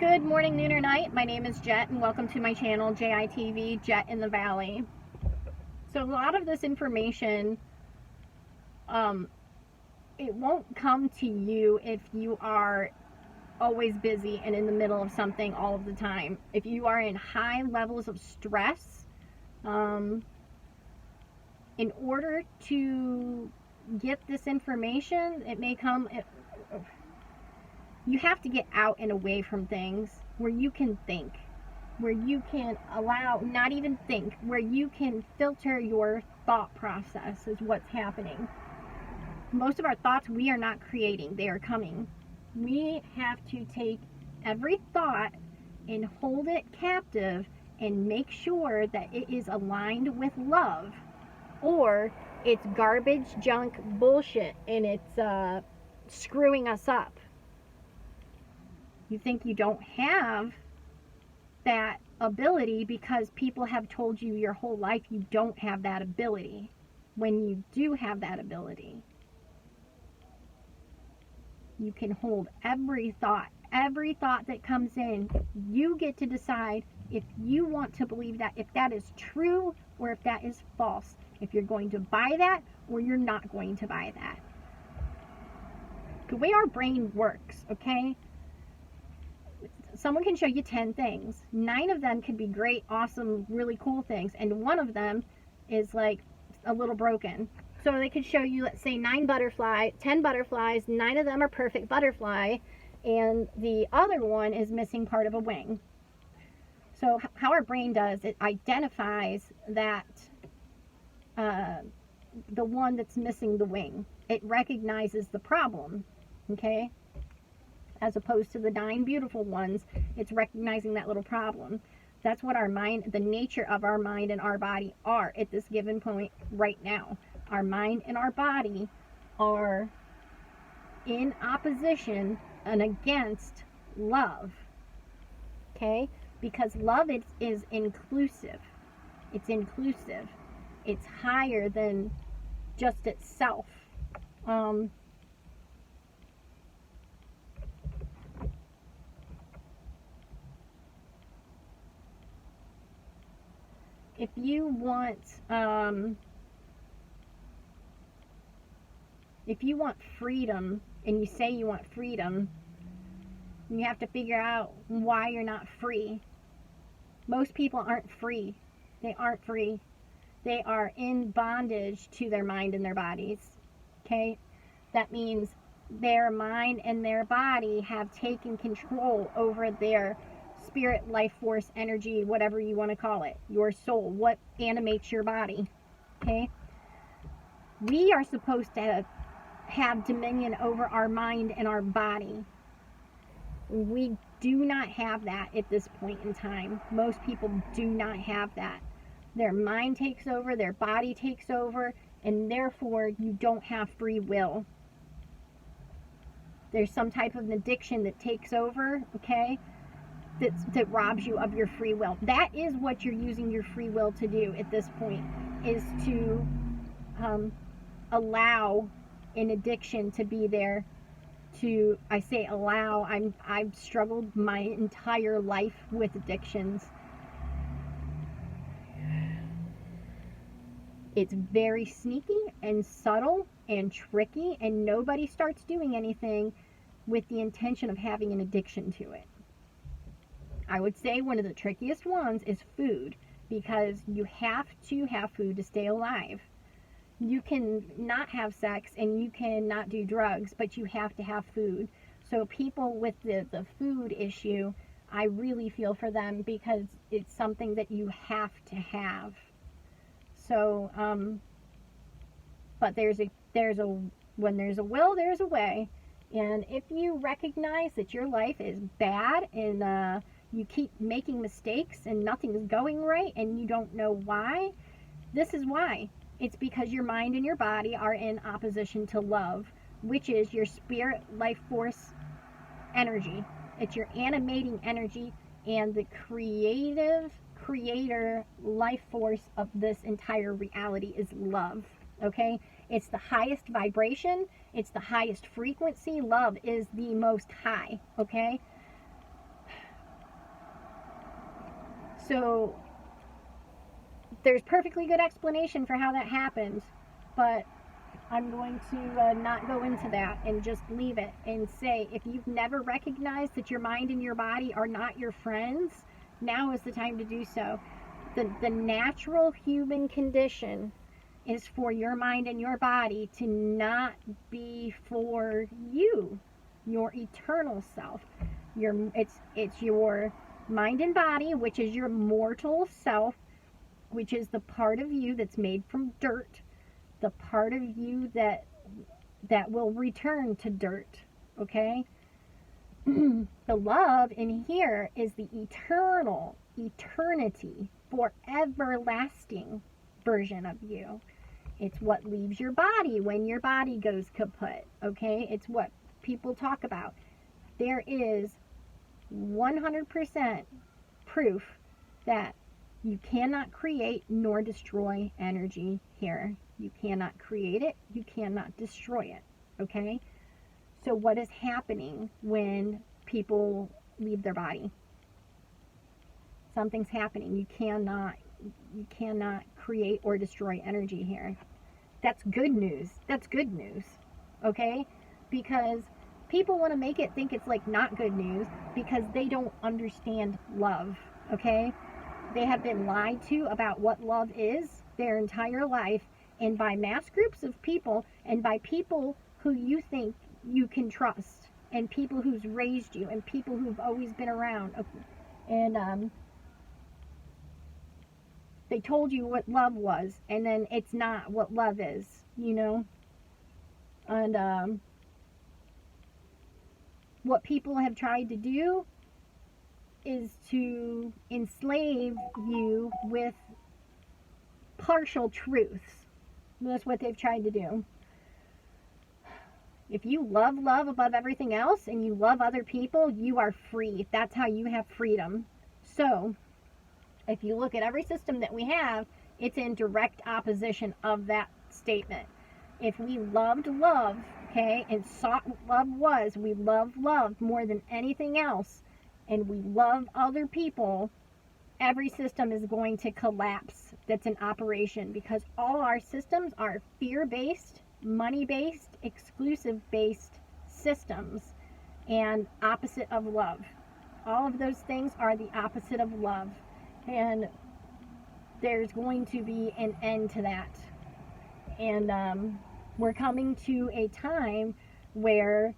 Good morning, noon, or night. My name is Jet, and welcome to my channel, JITV, Jet in the Valley. So a lot of this information, it won't come to you if you are always busy and in the middle of something all of the time. If you are in high levels of stress, in order to get this information, it may come... You have to get out and away from things where you can think, where you can allow, not even think, where you can filter your thought process is what's happening. Most of our thoughts we are not creating, they are coming. We have to take every thought and hold it captive and make sure that it is aligned with love, or it's garbage, junk, bullshit, and it's screwing us up. You think you don't have that ability because people have told you your whole life you don't have that ability, when you do have that ability. You can hold every thought that comes in. You get to decide if you want to believe that, if that is true or if that is false, if you're going to buy that or you're not going to buy that. The way our brain works, okay? Someone can show you 10 things. 9 of them could be great, awesome, really cool things, and one of them is like a little broken. So they could show you, let's say, 10 butterflies, 9 of them are perfect butterfly, and the other one is missing part of a wing. So how our brain does, it identifies that the one that's missing the wing. It recognizes the problem, okay? As opposed to the 9 beautiful ones, it's recognizing that little problem. That's what our mind, the nature of our mind and our body are at this given point right now. Our mind and our body are in opposition and against love. Okay? Because love is inclusive. It's inclusive. It's higher than just itself. If you want freedom, and you say you want freedom, you have to figure out why you're not free. Most people aren't free. They aren't free. They are in bondage to their mind and their bodies. Okay? That means their mind and their body have taken control over their spirit, life force, energy, whatever you want to call it, your soul, what animates your body. Okay? We are supposed to have dominion over our mind and our body. We do not have that at this point in time. Most people do not have that. Their mind takes over, their body takes over, and therefore you don't have free will. There's some type of an addiction that takes over, okay? That robs you of your free will. That is what you're using your free will to do at this point, is to allow an addiction to be there. I say allow, I've struggled my entire life with addictions. It's very sneaky and subtle and tricky, and nobody starts doing anything with the intention of having an addiction to it. I would say one of the trickiest ones is food, because you have to have food to stay alive. You can not have sex and you can not do drugs, but you have to have food. So people with the food issue, I really feel for them, because it's something that you have to have. So, but when there's a will, there's a way. And if you recognize that your life is bad and you keep making mistakes and nothing's going right and you don't know why, this is why. It's because your mind and your body are in opposition to love, which is your spirit, life force, energy. It's your animating energy and the creator, life force of this entire reality is love. Okay? It's the highest vibration. It's the highest frequency. Love is the most high. Okay? So there's perfectly good explanation for how that happens, but I'm going to not go into that and just leave it and say, if you've never recognized that your mind and your body are not your friends, now is the time to do so. The natural human condition is for your mind and your body to not be for you, your eternal self. It's your mind and body, which is your mortal self, which is the part of you that's made from dirt, the part of you that will return to dirt, okay? The love in here is the eternity, for everlasting version of you. It's what leaves your body when your body goes kaput, okay? It's what people talk about. There is 100% proof that you cannot create nor destroy energy here. You cannot create it, you cannot destroy it, okay? So what is happening when people leave their body? Something's happening. You cannot create or destroy energy here. That's good news. That's good news, okay? Because people want to make it think it's like not good news because they don't understand love, okay? They have been lied to about what love is their entire life, and by mass groups of people, and by people who you think you can trust, and people who's raised you, and people who've always been around. And they told you what love was, and then it's not what love is, you know? And what people have tried to do is to enslave you with partial truths. That's what they've tried to do. If you love love above everything else and you love other people, you are free. That's how you have freedom. So, if you look at every system that we have, it's in direct opposition of that statement. If we loved love, okay, and sought what love was, we love love more than anything else, and we love other people, every system is going to collapse that's in operation, because all our systems are fear-based, money-based, exclusive-based systems, and opposite of love. All of those things are the opposite of love, and there's going to be an end to that. And we're coming to a time where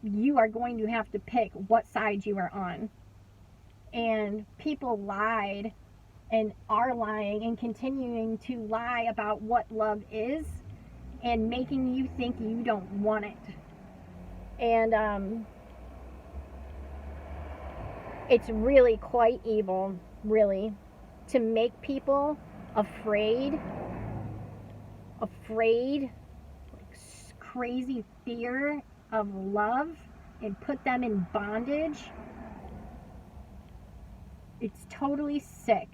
you are going to have to pick what side you are on. And people lied and are lying and continuing to lie about what love is and making you think you don't want it. And it's really quite evil, really, to make people afraid, like crazy fear of love, and put them in bondage. It's totally sick.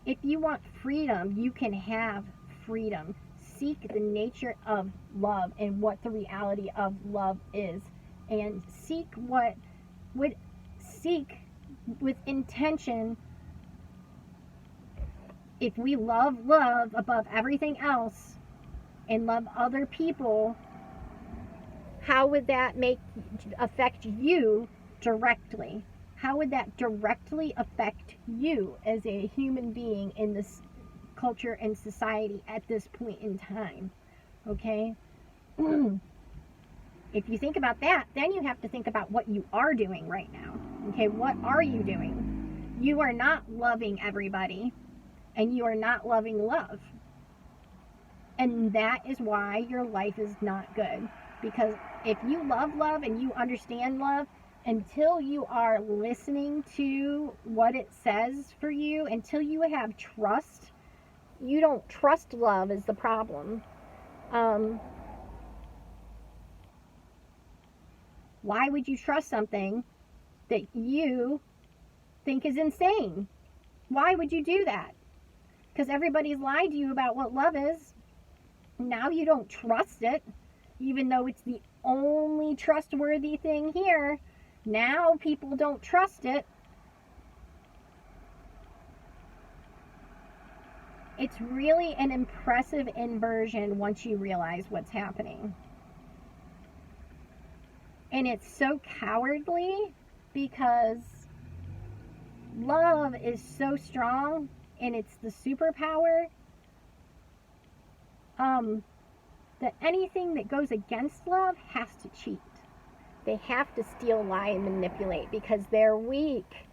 If you want freedom, you can have freedom. Seek the nature of love and what the reality of love is, and seek with intention. If we love love above everything else and love other people, how would that affect you directly? How would that directly affect you as a human being in this culture and society at this point in time? Okay? If you think about that, then you have to think about what you are doing right now. Okay, what are you doing? You are not loving everybody, and you are not loving love. And that is why your life is not good. Because if you love love and you understand love, until you are listening to what it says for you, until you have trust, you don't trust love is the problem. Why would you trust something that you think is insane? Why would you do that? Because everybody's lied to you about what love is. Now you don't trust it, even though it's the only trustworthy thing here. Now people don't trust it It's really an impressive inversion once you realize what's happening. And it's so cowardly because love is so strong and it's the superpower that anything that goes against love has to cheat. They have to steal, lie, and manipulate because they're weak.